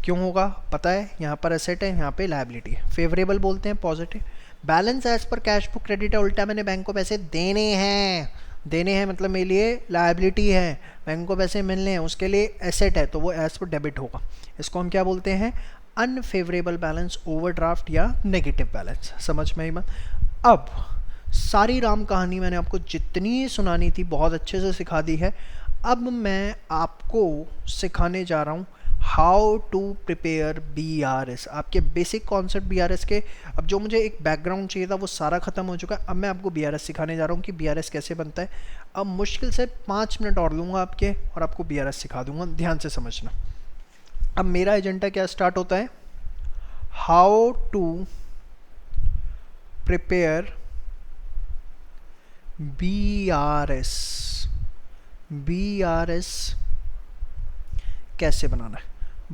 [SPEAKER 1] क्यों होगा पता है, यहाँ पर एसेट है, यहाँ पे लायबिलिटी है। फेवरेबल बोलते हैं positive. Balance as per cash book credit है, उल्टा मैंने बैंक को पैसे देने हैं, देने हैं मतलब मेरे लिए लायबिलिटी है, बैंक को पैसे मिलने हैं, उसके लिए एसेट है, तो वो एज पर डेबिट होगा। इसको हम क्या बोलते हैं, अनफेवरेबल बैलेंस, ओवरड्राफ्ट या नेगेटिव बैलेंस। समझ में आई बात। अब सारी राम कहानी मैंने आपको जितनी सुनानी थी बहुत अच्छे से सिखा दी है। अब मैं आपको सिखाने जा रहा हूँ हाउ टू प्रिपेयर BRS, आपके बेसिक कॉन्सेप्ट BRS के। अब जो मुझे एक बैकग्राउंड चाहिए था वो सारा ख़त्म हो चुका है। अब मैं आपको BRS सिखाने जा रहा हूँ कि BRS कैसे बनता है। अब मुश्किल से 5 मिनट और लूँगा आपके, और आपको BRS सिखा दूँगा, ध्यान से समझना। अब मेरा एजेंडा क्या स्टार्ट होता है, how to prepare BRS। BRS कैसे बनाना है,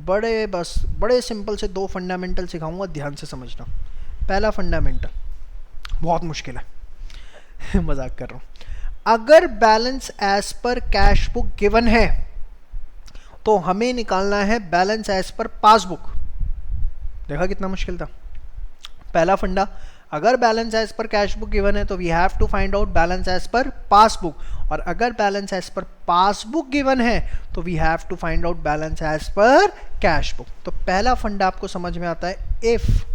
[SPEAKER 1] बड़े सिंपल से 2 फंडामेंटल सिखाऊंगा, ध्यान से समझना। पहला फंडामेंटल बहुत मुश्किल है मजाक कर रहा हूँ। अगर balance as per cash book given है तो हमें निकालना है बैलेंस एज पर पासबुक। देखा कितना मुश्किल था। पहला फंडा, अगर balance as per cash book given है तो we have to find out balance as per passbook, और अगर balance as per passbook given है तो we have to find out balance as per cash book. तो पहला फंडा आपको समझ में आता है, if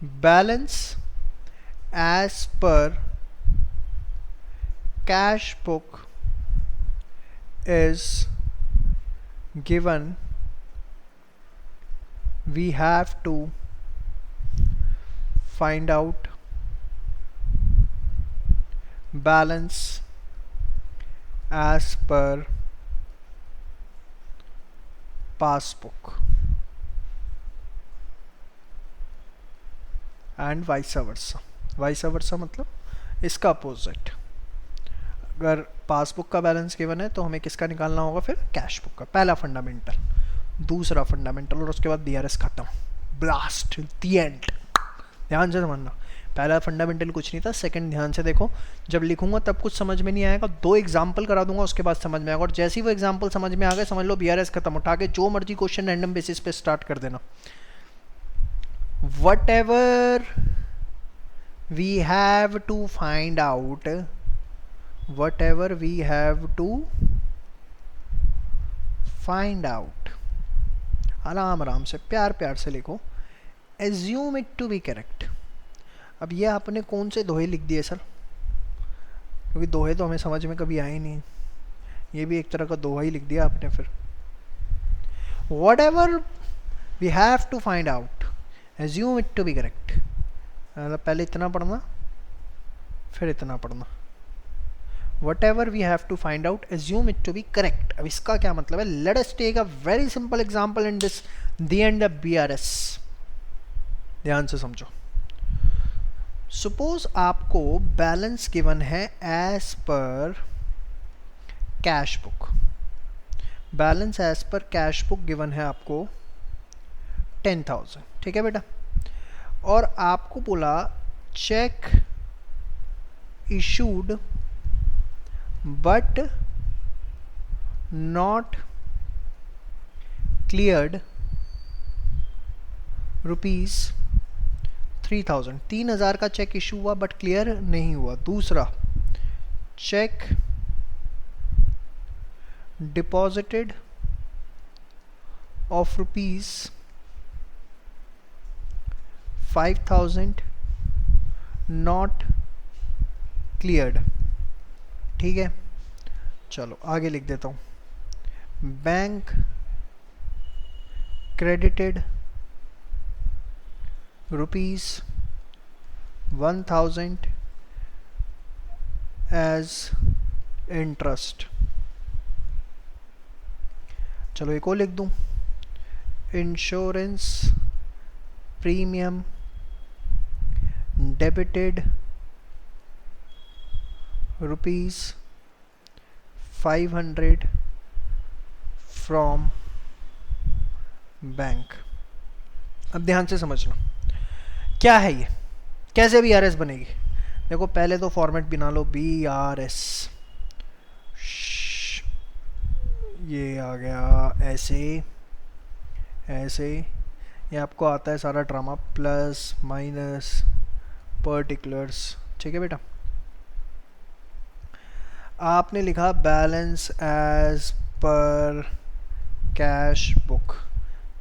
[SPEAKER 1] balance as per cash book is given, we have to find out balance as per passbook and vice versa। vice versa मतलब इसका अपोजिट। अगर पासबुक का बैलेंस गिवन है तो हमें किसका निकालना होगा, फिर कैश बुक का। पहला फंडामेंटल। दूसरा फंडामेंटल, और उसके बाद BRS खत्म, ब्लास्ट, द एंड। ध्यान से समझना, पहला फंडामेंटल कुछ नहीं था, सेकंड ध्यान से देखो। जब लिखूंगा तब कुछ समझ में नहीं आएगा, 2 एग्जाम्पल करा दूंगा, उसके बाद समझ में आएगा। और जैसे ही वो एग्जाम्पल समझ में आ गए समझ लो BRS खत्म। उठा के जो मर्जी क्वेश्चन रैंडम बेसिस पे स्टार्ट कर देना। Whatever we have to find out, whatever we have to find out, आराम आराम से प्यार प्यार से लिखो, assume it to be correct। अब ये आपने कौन से दोहे लिख दिए सर, क्योंकि दोहे तो हमें समझ में कभी आए नहीं, ये भी एक तरह का दोहा ही लिख दिया आपने। फिर whatever we have to find out, assume it to be correct, मतलब पहले इतना पढ़ना फिर इतना पढ़ना। whatever we have to find out, assume it to be correct। अब इसका क्या मतलब है, let us take a very simple example in this the end of BRS। ध्यान से समझो। सपोज आपको बैलेंस गिवन है as per cash book, balance as per cash book given है आपको 10,000, ठीक है बेटा। और आपको बोला cheque issued but not cleared rupees 3000, 3000 का चेक इशू हुआ बट क्लियर नहीं हुआ। दूसरा, cheque deposited of rupees 5000 not cleared. ठीक है, चलो आगे लिख देता हूँ। Bank credited rupees 1000 as interest. चलो एक और लिख दूं, insurance premium debited rupees 500 from bank. अब ध्यान से समझना क्या है ये, कैसे BRS बनेगी। देखो पहले तो फॉर्मेट बना लो, BRS, ये आ गया ऐसे ऐसे, ये आपको आता है सारा ड्रामा, प्लस माइनस पर्टिकुलर्स। ठीक है बेटा, आपने लिखा balance as per cash book,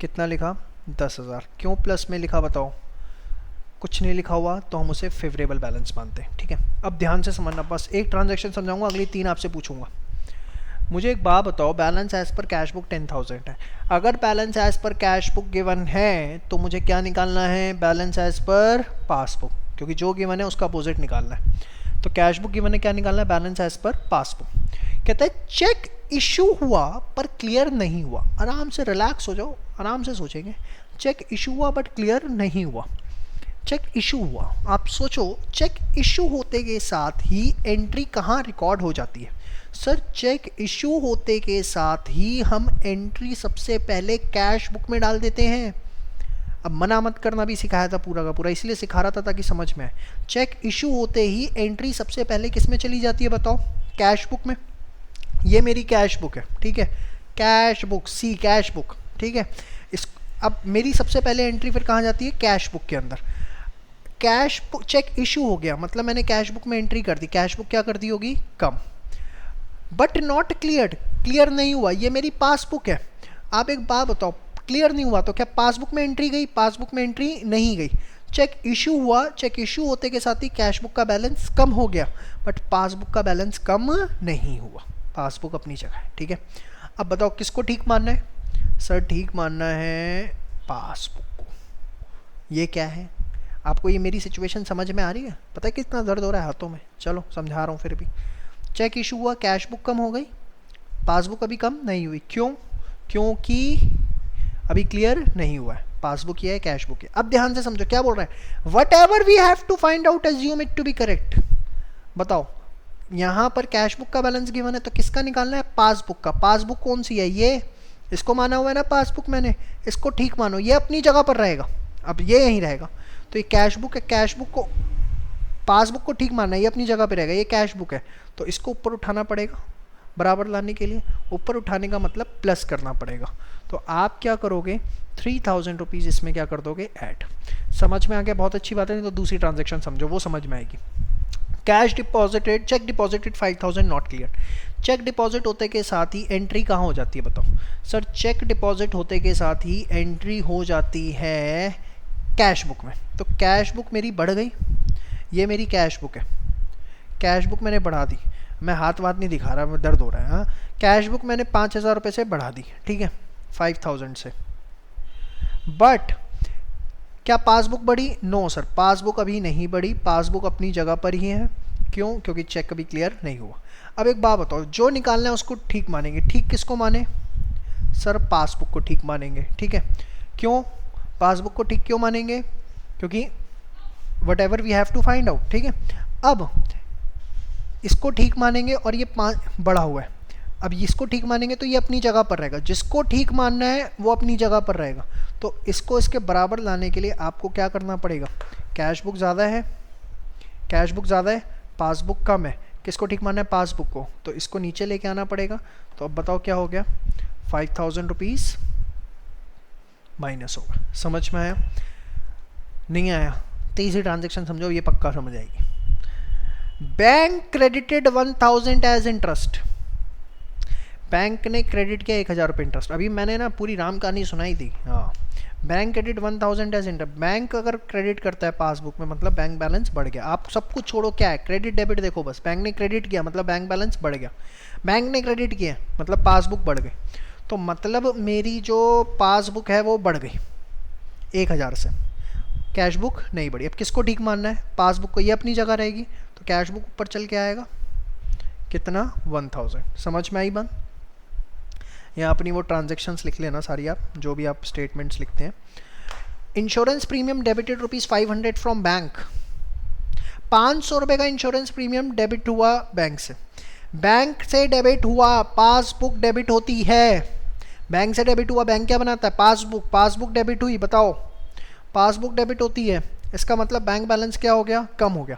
[SPEAKER 1] कितना लिखा 10,000। क्यों प्लस में लिखा बताओ, कुछ नहीं लिखा हुआ तो हम उसे फेवरेबल बैलेंस मानते हैं। ठीक है, अब ध्यान से समझना, बस एक ट्रांजैक्शन समझाऊंगा, अगली 3 आपसे पूछूंगा। मुझे एक बात बताओ, balance as per cash book 10,000 है। अगर balance as per cash book given है तो मुझे क्या निकालना है, बैलेंस एज पर पासबुक, क्योंकि जो गिवन है उसका अपोजिट निकालना है। तो कैश बुक गिवन है, क्या निकालना है, बैलेंस एज पर पासबुक। कहता है चेक इशू हुआ पर क्लियर नहीं हुआ। आराम से रिलैक्स हो जाओ, आराम से सोचेंगे। चेक इशू हुआ बट क्लियर नहीं हुआ। चेक इशू हुआ, आप सोचो चेक इशू होते के साथ ही एंट्री कहाँ रिकॉर्ड हो जाती है। सर चेक इशू होते के साथ ही हम एंट्री सबसे पहले कैश बुक में डाल देते हैं। अब मना मत करना भी सिखाया था पूरा का पूरा, इसलिए सिखा रहा था ताकि समझ में आए। चेक इशू होते ही एंट्री सबसे पहले किस में चली जाती है बताओ, कैश बुक में। ये मेरी कैश बुक है, ठीक है, कैश बुक, सी कैश बुक। ठीक है, इस अब मेरी सबसे पहले एंट्री फिर कहाँ जाती है, कैश बुक के अंदर। कैश बुक चेक इशू हो गया, मतलब मैंने कैश बुक में एंट्री कर दी, कैश बुक क्या कर दी होगी, कम। बट नॉट क्लियर्ड, क्लियर नहीं हुआ, ये मेरी पासबुक है। आप एक बात बताओ, क्लियर नहीं हुआ तो क्या पासबुक में एंट्री गई, पासबुक में एंट्री नहीं गई। चेक इशू हुआ, चेक इशू होते के साथ ही कैश बुक का बैलेंस कम हो गया, बट पासबुक का बैलेंस कम नहीं हुआ, पासबुक अपनी जगह है। ठीक है, अब बताओ किसको ठीक मानना है, सर ठीक मानना है पासबुक को। ये क्या है, आपको ये मेरी सिचुएशन समझ में आ रही है, पता है कितना दर्द हो रहा है हाथों में। चलो समझा रहा हूँ फिर भी। चेक इशू हुआ, कैश बुक कम हो गई, पासबुक अभी कम नहीं हुई। क्यों, क्योंकि अभी क्लियर नहीं हुआ है, पासबुक ये है, कैश बुक है। अब ध्यान से समझो क्या बोल रहा है, whatever we have to find out assume it to be correct. बताओ यहाँ पर कैश बुक का बैलेंस गिवन है तो किसका निकालना है, पासबुक का। पासबुक कौन सी है, ये, इसको माना हुआ है ना पासबुक मैंने, इसको ठीक मानो, ये अपनी जगह पर रहेगा, अब ये यहीं रहेगा। तो ये कैश बुक है, कैश बुक को, पासबुक को ठीक मानना है, ये अपनी जगह पे रहेगा, ये कैश बुक है, तो इसको ऊपर उठाना पड़ेगा बराबर लाने के लिए। ऊपर उठाने का मतलब प्लस करना पड़ेगा। तो आप क्या करोगे, 3000 रुपीज़ इसमें क्या कर दोगे, ऐड। समझ में आ गया, बहुत अच्छी बात है। नहीं तो दूसरी ट्रांजेक्शन समझो, वो समझ में आएगी। Cash deposited, cheque deposited 5000 not clear. Cheque deposit होते के साथ ही एंट्री कहाँ हो जाती है बताओ, सर चेक डिपॉजिट होते के साथ ही एंट्री हो जाती है कैश बुक में। तो कैश बुक मेरी बढ़ गई, ये मेरी कैश बुक है, कैश बुक मैंने बढ़ा दी, मैं हाथ वाथ नहीं दिखा रहा, मैं दर्द हो रहा है। हाँ, कैश बुक मैंने 5000 रुपये से बढ़ा दी, ठीक है, 5000 से। बट क्या पासबुक बढ़ी, नो सर पासबुक अभी नहीं बढ़ी, पासबुक अपनी जगह पर ही है। क्यों, क्योंकि चेक अभी क्लियर नहीं हुआ। अब एक बात बताओ, जो निकालना है उसको ठीक मानेंगे, ठीक किसको माने, सर पासबुक को ठीक मानेंगे। ठीक है, क्यों पासबुक को ठीक क्यों मानेंगे, क्योंकि whatever we have to find out. ठीक है, अब इसको ठीक मानेंगे और ये 5 बढ़ा हुआ है, अब इसको ठीक मानेंगे तो ये अपनी जगह पर रहेगा, जिसको ठीक मानना है वो अपनी जगह पर रहेगा। तो इसको इसके बराबर लाने के लिए आपको क्या करना पड़ेगा, कैश बुक ज़्यादा है, कैश बुक ज़्यादा है, पासबुक कम है, किसको ठीक मानना है, पासबुक को, तो इसको नीचे लेके आना पड़ेगा। तो अब बताओ क्या हो गया, 5000 रुपीज़ माइनस होगा। समझ में आया, नहीं आया तीसरी ट्रांजेक्शन समझो, ये पक्का समझ आएगी। Bank credited 1000 as interest, bank ने क्रेडिट किया 1000 रुपये इंटरेस्ट। अभी मैंने ना पूरी राम कहानी सुनाई थी। हाँ, bank credit 1000 as interest. Bank अगर क्रेडिट करता है पासबुक में मतलब बैंक बैलेंस बढ़ गया। आप सब कुछ छोड़ो, क्या है क्रेडिट डेबिट देखो बस। बैंक ने क्रेडिट किया मतलब बैंक बैलेंस बढ़ गया, बैंक ने क्रेडिट किया मतलब पासबुक बढ़ गई। तो मतलब मेरी जो पासबुक है वो बढ़ गई 1000 से, कैश बुक नहीं बढ़ी। अब किसको ठीक मानना है, पासबुक को, ये अपनी जगह रहेगी तो कैश बुक ऊपर चल के आएगा कितना 1000। समझ में आई बात? यहाँ अपनी वो ट्रांजेक्शन्स लिख लेना सारी, आप जो भी आप स्टेटमेंट्स लिखते हैं। Insurance premium debited ₹500 from bank, 500 रुपये का इंश्योरेंस प्रीमियम डेबिट हुआ बैंक से। बैंक से डेबिट हुआ, पासबुक डेबिट होती है। बैंक से डेबिट हुआ, बैंक क्या बनाता है, पासबुक। पासबुक डेबिट हुई, बताओ, पासबुक डेबिट होती है। इसका मतलब बैंक बैलेंस क्या हो गया, कम हो गया।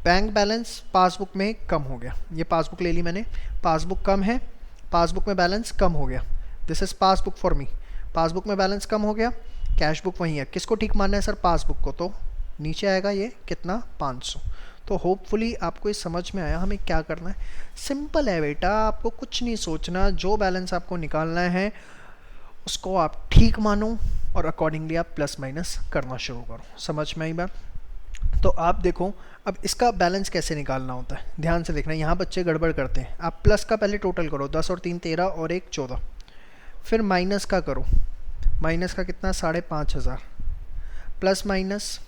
[SPEAKER 1] बैंक बैलेंस पासबुक में कम हो गया। ये पासबुक ले ली मैंने, पासबुक कम है, पासबुक में बैलेंस कम हो गया। This is passbook for me, passbook में बैलेंस कम हो गया, कैश बुक वही है। किसको ठीक मानना है सर, पासबुक को, तो नीचे आएगा ये कितना 500। तो होपफुली आपको ये समझ में आया हमें क्या करना है। सिंपल है बेटा, आपको कुछ नहीं सोचना, जो बैलेंस आपको निकालना है उसको आप ठीक मानो और अकॉर्डिंगली आप प्लस माइनस करना शुरू करो। समझ में आई बात? तो आप देखो अब इसका बैलेंस कैसे निकालना होता है, ध्यान से देखना। यहाँ बच्चे गड़बड़ करते हैं। आप प्लस का पहले टोटल करो, 10 और 3 13 और 1 14, फिर माइनस का करो। माइनस का कितना 5500, प्लस माइनस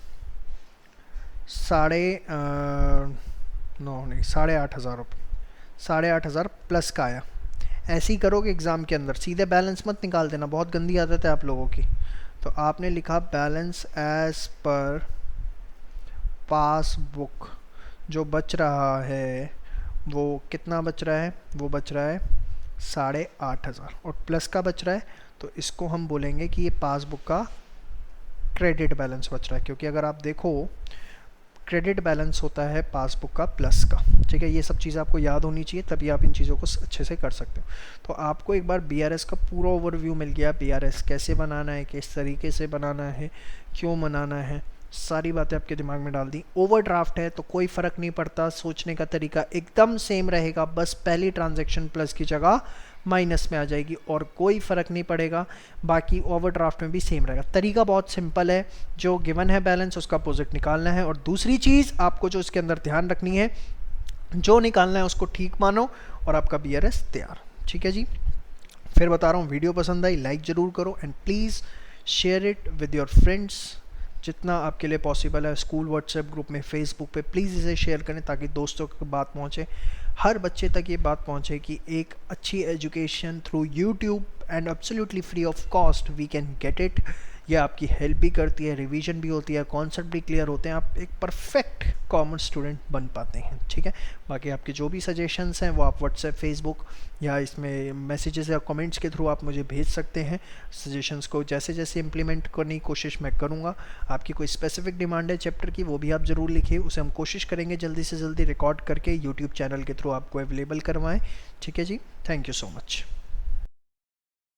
[SPEAKER 1] 8,500 रुपये, 8,500 प्लस का आया। ऐसे ही करोगे एग्ज़ाम के अंदर, सीधे बैलेंस मत निकाल देना, बहुत गंदी आदत है आप लोगों की। तो आपने लिखा बैलेंस एज पर पासबुक, जो बच रहा है वो कितना बच रहा है, वो बच रहा है 8,500 और प्लस का बच रहा है, तो इसको हम बोलेंगे कि ये पासबुक का क्रेडिट बैलेंस बच रहा है। क्योंकि अगर आप देखो क्रेडिट बैलेंस होता है पासबुक का प्लस का, ठीक है। ये सब चीज़ें आपको याद होनी चाहिए, तभी आप इन चीज़ों को अच्छे से कर सकते हो। तो आपको एक बार बीआरएस का पूरा ओवरव्यू मिल गया, बीआरएस कैसे बनाना है, किस तरीके से बनाना है, क्यों बनाना है, सारी बातें आपके दिमाग में डाल दी। ओवरड्राफ्ट है तो कोई फ़र्क नहीं पड़ता, सोचने का तरीका एकदम सेम रहेगा, बस पहली ट्रांजैक्शन प्लस की जगह माइनस में आ जाएगी और कोई फ़र्क नहीं पड़ेगा। बाकी ओवरड्राफ्ट में भी सेम रहेगा। तरीका बहुत सिंपल है, जो गिवन है बैलेंस उसका अपोजिट निकालना है। और दूसरी चीज़ आपको जो इसके अंदर ध्यान रखनी है, जो निकालना है उसको ठीक मानो और आपका बीआरएस तैयार। ठीक है जी, फिर बता रहा हूँ, वीडियो पसंद आई लाइक ज़रूर करो and please share it with your friends, जितना आपके लिए पॉसिबल है। स्कूल व्हाट्सएप ग्रुप में, फेसबुक पे प्लीज़ इसे शेयर करें ताकि दोस्तों को बात पहुंचे, हर बच्चे तक ये बात पहुंचे कि एक अच्छी education through YouTube and absolutely free of cost we can get it. यह आपकी हेल्प भी करती है, रिवीजन भी होती है, कॉन्सेप्ट भी क्लियर होते हैं, आप एक परफेक्ट कॉमन स्टूडेंट बन पाते हैं। ठीक है, बाकी आपके जो भी सजेशंस हैं वो आप व्हाट्सएप, फेसबुक या इसमें मैसेजेस या कमेंट्स के थ्रू आप मुझे भेज सकते हैं। सजेशंस को जैसे जैसे इम्प्लीमेंट करने की कोशिश मैं करूँगा। आपकी कोई स्पेसिफिक डिमांड है चैप्टर की, वो भी आप ज़रूर लिखिए, उसे हम कोशिश करेंगे जल्दी से जल्दी रिकॉर्ड करके यूट्यूब चैनल के थ्रू आपको अवेलेबल करवाएँ। ठीक है जी, थैंक यू सो मच।